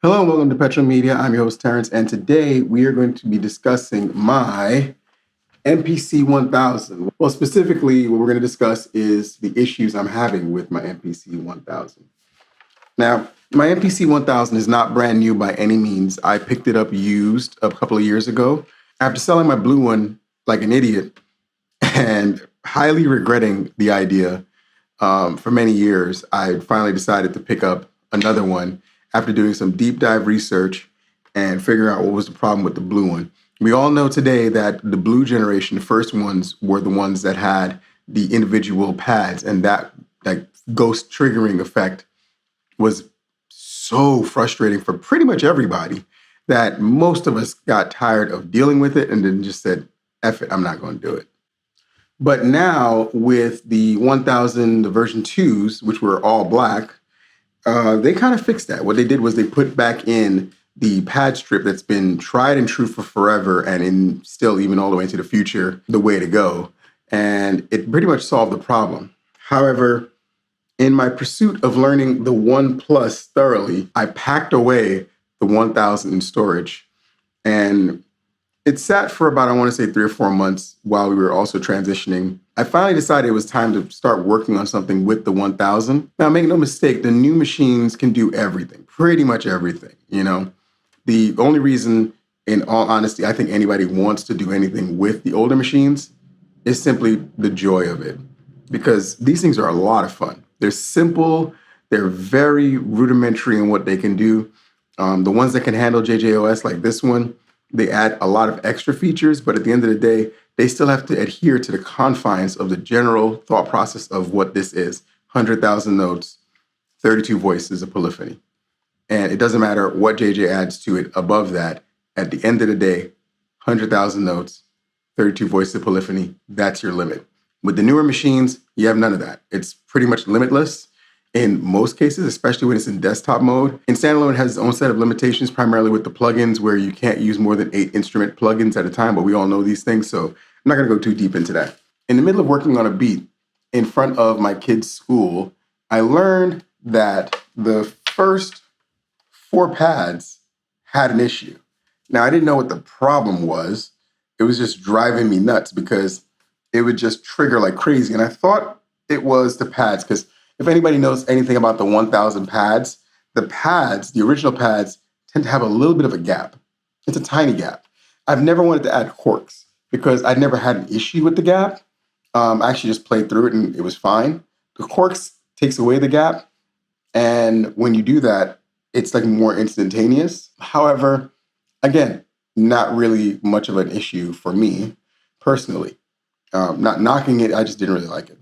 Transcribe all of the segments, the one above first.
Hello and welcome to Petro Media. I'm your host Terrence, and today we are going to be discussing my MPC 1000. Well, specifically, what we're going to discuss is the issues I'm having with my MPC 1000. Now, my MPC 1000 is not brand new by any means. I picked it up used a couple of years ago after selling my blue one like an idiot and highly regretting the idea. For many years, I finally decided to pick up another one after doing some deep dive research and figuring out what was the problem with the blue one. We all know today that the blue generation, the first ones, were the ones that had the individual pads, and that ghost triggering effect was so frustrating for pretty much everybody that most of us got tired of dealing with it and then just said, F it, I'm not going to do it. But now with the 1000, the version 2s, which were all black, they kind of fixed that. What they did was they put back in the pad strip that's been tried and true for forever and in still even all the way into the future, the way to go. And it pretty much solved the problem. However, in my pursuit of learning the One Plus thoroughly, I packed away the 1000 in storage. And it sat for about, I want to say 3 or 4 months while we were also transitioning. I finally decided it was time to start working on something with the 1000. Now, make no mistake, the new machines can do everything, pretty much everything, you know. The only reason, in all honesty, I think anybody wants to do anything with the older machines is simply the joy of it. Because these things are a lot of fun. They're simple, they're very rudimentary in what they can do. The ones that can handle JJOS like this one, they add a lot of extra features, but at the end of the day, they still have to adhere to the confines of the general thought process of what this is. 100,000 notes, 32 voices of polyphony. And it doesn't matter what JJ adds to it above that. At the end of the day, 100,000 notes, 32 voices of polyphony, that's your limit. With the newer machines, you have none of that. It's pretty much limitless. In most cases, especially when it's in desktop mode. In standalone, it has its own set of limitations, primarily with the plugins where you can't use more than 8 instrument plugins at a time, but we all know these things, so I'm not gonna go too deep into that. In the middle of working on a beat in front of my kids' school, I learned that the first 4 pads had an issue. Now, I didn't know what the problem was. It was just driving me nuts because it would just trigger like crazy, and I thought it was the pads, because if anybody knows anything about the 1000 pads, the original pads, tend to have a little bit of a gap. It's a tiny gap. I've never wanted to add corks because I'd never had an issue with the gap. I actually just played through it and it was fine. The corks takes away the gap. And when you do that, it's like more instantaneous. However, again, not really much of an issue for me personally. Not knocking it, I just didn't really like it.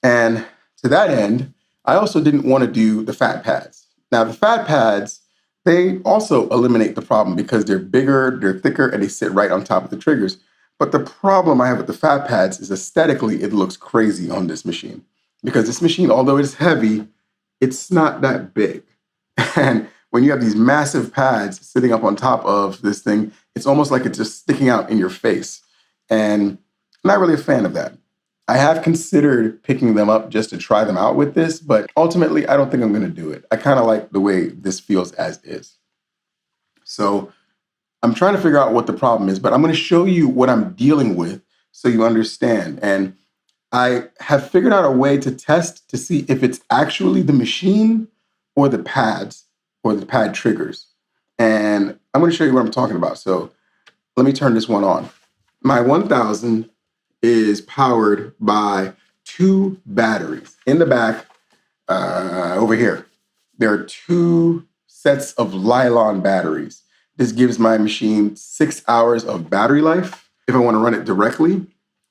And to that end, I also didn't want to do the fat pads. Now, the fat pads, they also eliminate the problem because they're bigger, they're thicker, and they sit right on top of the triggers. But the problem I have with the fat pads is aesthetically, it looks crazy on this machine. Because this machine, although it's heavy, it's not that big. And when you have these massive pads sitting up on top of this thing, it's almost like it's just sticking out in your face. And I'm not really a fan of that. I have considered picking them up just to try them out with this, but ultimately, I don't think I'm going to do it. I kind of like the way this feels as is. So I'm trying to figure out what the problem is, but I'm going to show you what I'm dealing with so you understand. And I have figured out a way to test to see if it's actually the machine or the pads or the pad triggers. And I'm going to show you what I'm talking about. So let me turn this one on. My 1000 is powered by 2 batteries. In the back, over here, there are 2 sets of nylon batteries. This gives my machine 6 hours of battery life if I want to run it directly,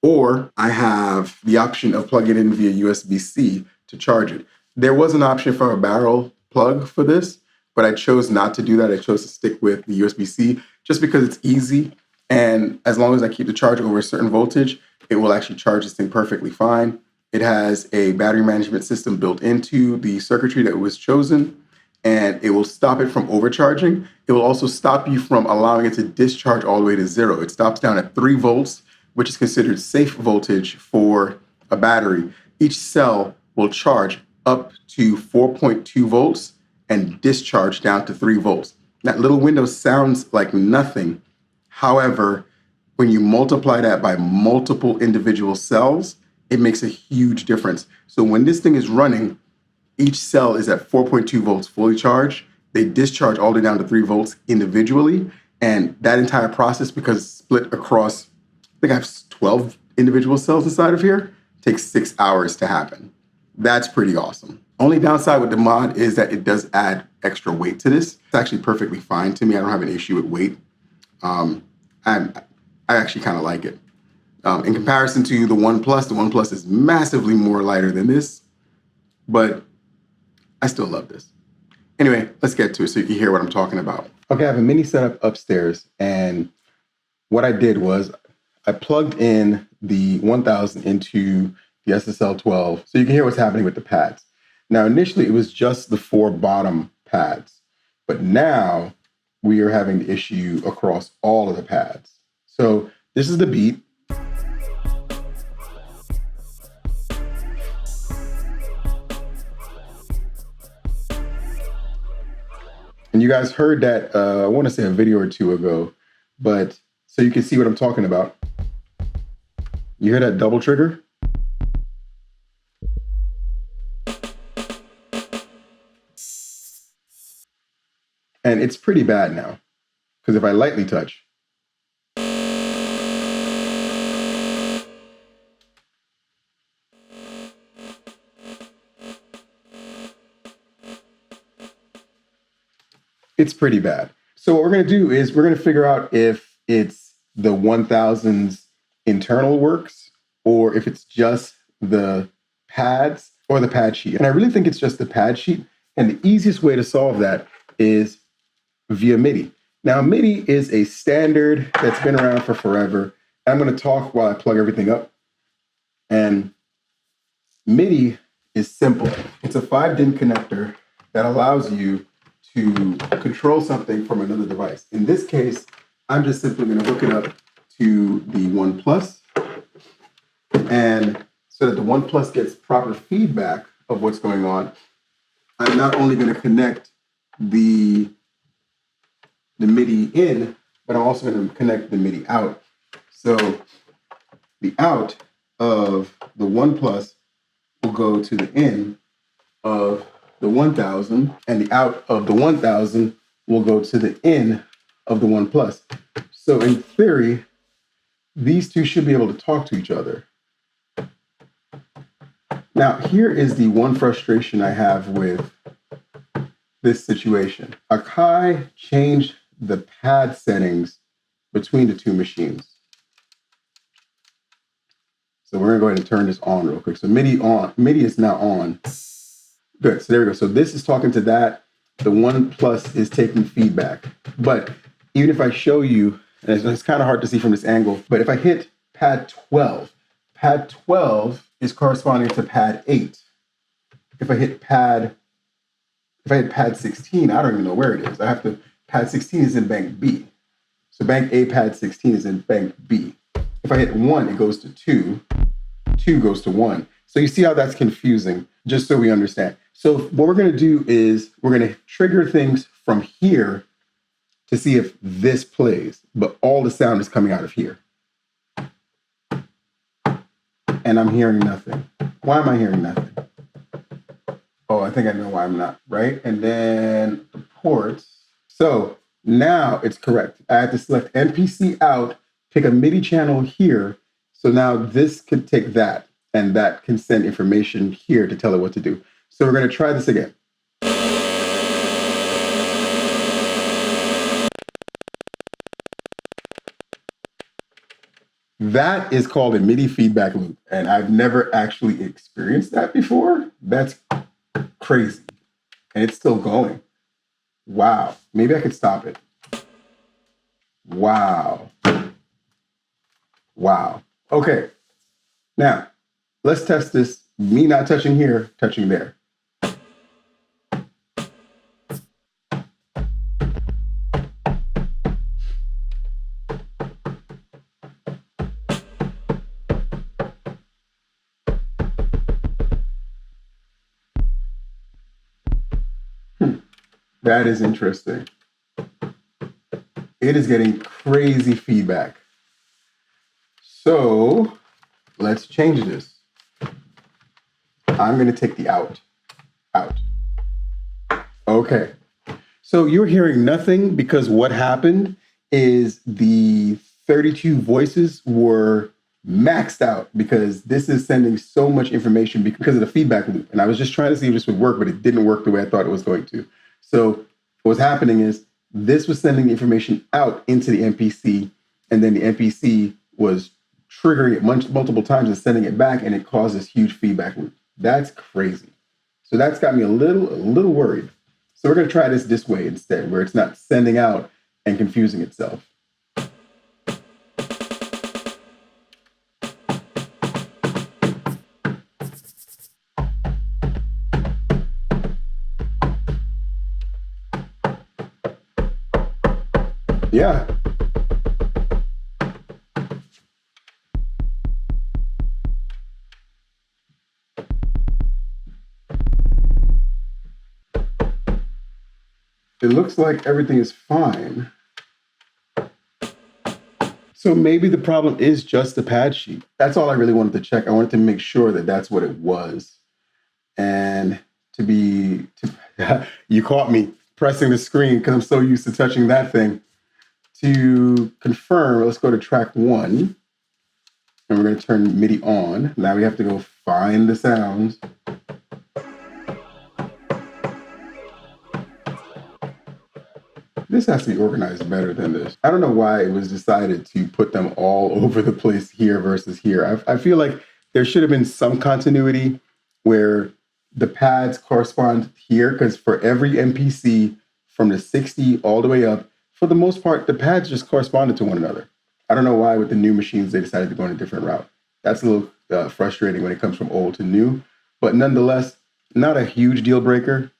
or I have the option of plugging it in via USB-C to charge it. There was an option for a barrel plug for this, but I chose not to do that. I chose to stick with the USB-C just because it's easy. And as long as I keep the charge over a certain voltage, it will actually charge this thing perfectly fine. It has a battery management system built into the circuitry that was chosen, and it will stop it from overcharging. It will also stop you from allowing it to discharge all the way to 0. It stops down at 3 volts, which is considered safe voltage for a battery. Each cell will charge up to 4.2 volts and discharge down to 3 volts. That little window sounds like nothing. However, when you multiply that by multiple individual cells, it makes a huge difference. So when this thing is running, each cell is at 4.2 volts fully charged. They discharge all the way down to 3 volts individually. And that entire process, because it's split across, I think I have 12 individual cells inside of here, takes 6 hours to happen. That's pretty awesome. Only downside with the mod is that it does add extra weight to this. It's actually perfectly fine to me. I don't have an issue with weight. I actually kind of like it. In comparison to the One Plus is massively more lighter than this, but I still love this. Anyway, let's get to it so you can hear what I'm talking about. Okay, I have a mini setup upstairs, and what I did was I plugged in the 1000 into the SSL12 so you can hear what's happening with the pads. Now, initially, it was just the 4 bottom pads, but now we are having the issue across all of the pads. So this is the beat. And you guys heard that, I want to say a video or 2 ago, but so you can see what I'm talking about. You hear that double trigger? And it's pretty bad now, because if I lightly touch, it's pretty bad. So what we're going to do is we're going to figure out if it's the 1000's internal works or if it's just the pads or the pad sheet. And I really think it's just the pad sheet. And the easiest way to solve that is via MIDI. Now, MIDI is a standard that's been around for forever. I'm going to talk while I plug everything up. And MIDI is simple. It's a 5-DIN connector that allows you to control something from another device. In this case, I'm just simply going to hook it up to the One Plus, and so that the One Plus gets proper feedback of what's going on, I'm not only going to connect the MIDI in, but I'm also going to connect the MIDI out. So the out of the One Plus will go to the in of the 1000, and the out of the 1000 will go to the in of the One Plus. So in theory, these two should be able to talk to each other. Now, here is the one frustration I have with this situation. AKAI changed the pad settings between the 2 machines. So we're gonna go ahead and turn this on real quick. So MIDI is now on. Good, so there we go. So this is talking to that. The One Plus is taking feedback. But even if I show you, and it's kind of hard to see from this angle, but if I hit pad 12 is corresponding to pad 8. If I hit pad 16, I don't even know where it is. Pad 16 is in bank B. So bank A, pad 16 is in bank B. If I hit 1, it goes to 2. 2 goes to 1. So you see how that's confusing, just so we understand. So what we're going to do is we're going to trigger things from here to see if this plays, but all the sound is coming out of here. And I'm hearing nothing. Why am I hearing nothing? Oh, I think I know why I'm not, right? And then the ports. So now it's correct. I have to select MPC out, pick a MIDI channel here. So now this could take that, and that can send information here to tell it what to do. So we're going to try this again. That is called a MIDI feedback loop, and I've never actually experienced that before. That's crazy. And it's still going. Wow. Maybe I could stop it. Wow. Wow. Okay. Now, let's test this. Me not touching here, touching there. That is interesting. It is getting crazy feedback. So let's change this. I'm going to take the out. Okay. So you're hearing nothing because what happened is the 32 voices were maxed out because this is sending so much information because of the feedback loop. And I was just trying to see if this would work, but it didn't work the way I thought it was going to. So what's happening is this was sending the information out into the MPC, and then the MPC was triggering it multiple times and sending it back, and it caused this huge feedback loop. That's crazy. So that's got me a little worried. So we're going to try this way instead, where it's not sending out and confusing itself. Yeah. It looks like everything is fine. So maybe the problem is just the pad sheet. That's all I really wanted to check. I wanted to make sure that that's what it was. And you caught me pressing the screen because I'm so used to touching that thing. To confirm, let's go to track 1. And we're going to turn MIDI on. Now we have to go find the sounds. This has to be organized better than this. I don't know why it was decided to put them all over the place here versus here. I feel like there should have been some continuity where the pads correspond here, because for every MPC from the 60 all the way up, for the most part, the pads just corresponded to one another. I don't know why with the new machines they decided to go in a different route. That's a little frustrating when it comes from old to new, but nonetheless, not a huge deal breaker,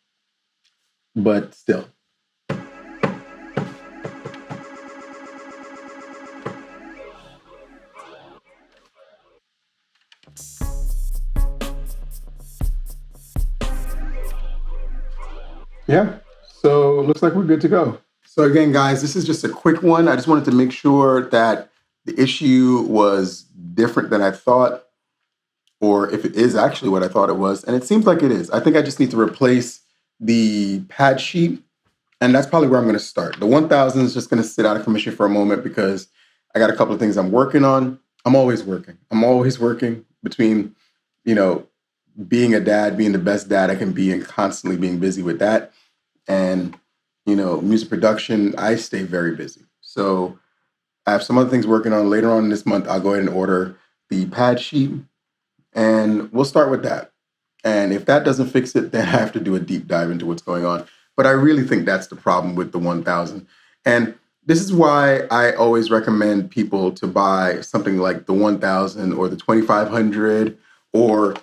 but still. Yeah, so looks like we're good to go. So again, guys, this is just a quick one. I just wanted to make sure that the issue was different than I thought, or if it is actually what I thought it was. And it seems like it is. I think I just need to replace the pad sheet, and that's probably where I'm going to start. The 1000 is just going to sit out of commission for a moment because I got a couple of things I'm working on. I'm always working between, being a dad, being the best dad I can be, and constantly being busy with that. And, music production, I stay very busy. So I have some other things working on. Later on this month, I'll go ahead and order the pad sheet, and we'll start with that. And if that doesn't fix it, then I have to do a deep dive into what's going on. But I really think that's the problem with the 1000. And this is why I always recommend people to buy something like the 1000 or the 2500 or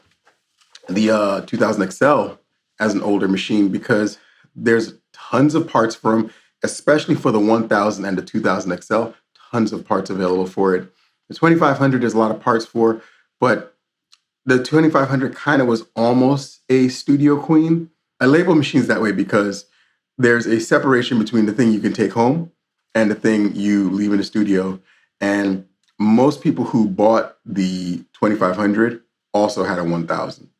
the 2000 XL as an older machine, because there's tons of parts for them, especially for the 1000 and the 2000 XL, tons of parts available for it. The 2500 there's a lot of parts for, but the 2500 kind of was almost a studio queen. I label machines that way because there's a separation between the thing you can take home and the thing you leave in the studio. And most people who bought the 2500 also had a 1000.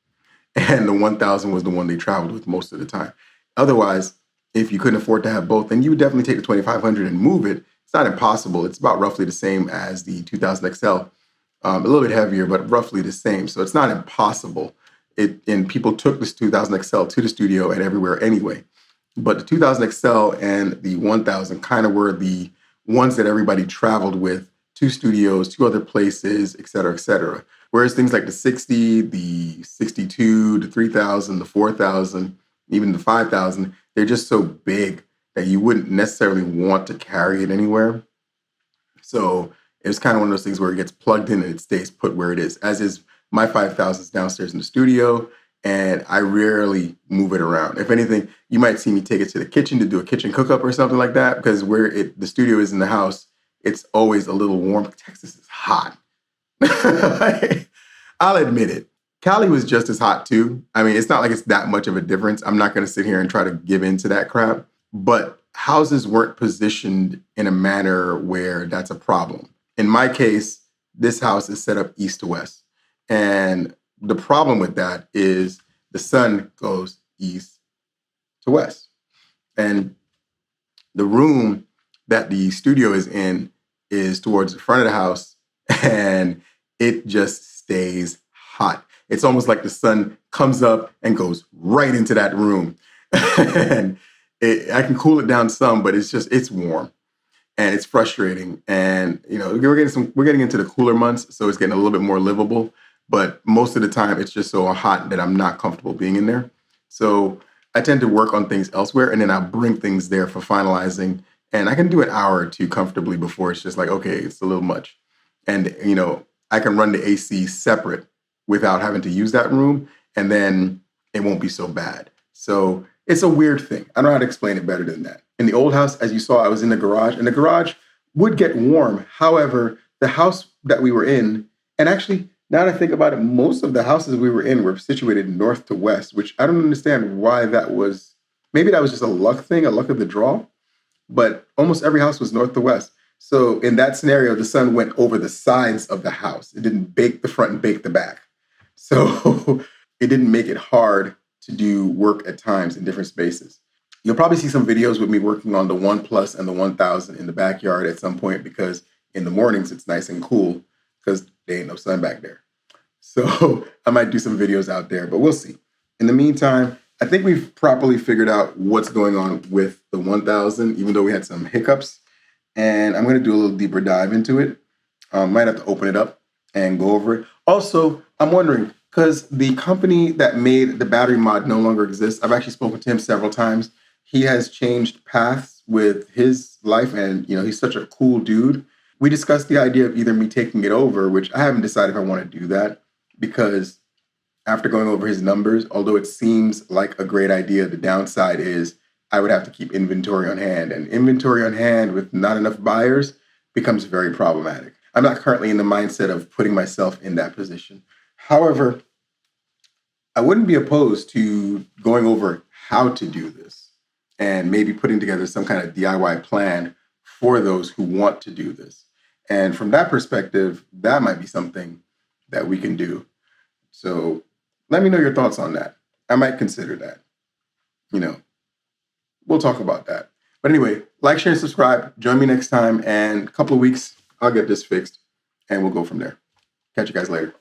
And the 1000 was the one they traveled with most of the time. Otherwise, if you couldn't afford to have both, then you would definitely take the 2500 and move it. It's not impossible. It's about roughly the same as the 2000 XL. A little bit heavier, but roughly the same. So it's not impossible. And people took this 2000 XL to the studio and everywhere anyway. But the 2000 XL and the 1000 kind of were the ones that everybody traveled with to studios, to other places, et cetera, et cetera. Whereas things like the 60, the 62, the 3000, the 4000, even the 5000, they're just so big that you wouldn't necessarily want to carry it anywhere. So it was kind of one of those things where it gets plugged in and it stays put where it is, as is my 5000 is downstairs in the studio, and I rarely move it around. If anything, you might see me take it to the kitchen to do a kitchen cookup or something like that, because the studio is in the house, it's always a little warm. Texas is hot. I'll admit it. Cali was just as hot too. I mean, it's not like it's that much of a difference. I'm not going to sit here and try to give in to that crap. but houses weren't positioned in a manner where that's a problem. In my case, this house is set up east to west. And the problem with that is the sun goes east to west. And the room that the studio is in is towards the front of the house, and it just stays hot. It's almost like the sun comes up and goes right into that room. And I can cool it down some, but it's warm and it's frustrating. And we're getting into the cooler months, so it's getting a little bit more livable. But most of the time, it's just so hot that I'm not comfortable being in there. So I tend to work on things elsewhere, and then I'll bring things there for finalizing. And I can do an hour or two comfortably before it's just like, okay, it's a little much. And, I can run the AC separate without having to use that room, and then it won't be so bad. So it's a weird thing. I don't know how to explain it better than that. In the old house, as you saw, I was in the garage, and the garage would get warm. However, the house that we were in, and actually, now that I think about it, most of the houses we were in were situated north to west, which I don't understand why that was. Maybe that was just a luck thing, a luck of the draw, but almost every house was north to west. So in that scenario, the sun went over the sides of the house. It didn't bake the front and bake the back. So it didn't make it hard to do work at times in different spaces. You'll probably see some videos with me working on the 1 Plus and the 1000 in the backyard at some point, because in the mornings it's nice and cool because there ain't no sun back there. So I might do some videos out there, but we'll see. In the meantime, I think we've properly figured out what's going on with the 1000, even though we had some hiccups. And I'm going to do a little deeper dive into it. Might have to open it up and go over it. Also, I'm wondering, because the company that made the battery mod no longer exists. I've actually spoken to him several times. He has changed paths with his life, and he's such a cool dude. We discussed the idea of either me taking it over, which I haven't decided if I want to do that, because after going over his numbers, although it seems like a great idea, the downside is I would have to keep inventory on hand. And inventory on hand with not enough buyers becomes very problematic. I'm not currently in the mindset of putting myself in that position. However, I wouldn't be opposed to going over how to do this and maybe putting together some kind of DIY plan for those who want to do this. And from that perspective, that might be something that we can do. So let me know your thoughts on that. I might consider that. We'll talk about that. But anyway, like, share, and subscribe. Join me next time. And a couple of weeks, I'll get this fixed and we'll go from there. Catch you guys later.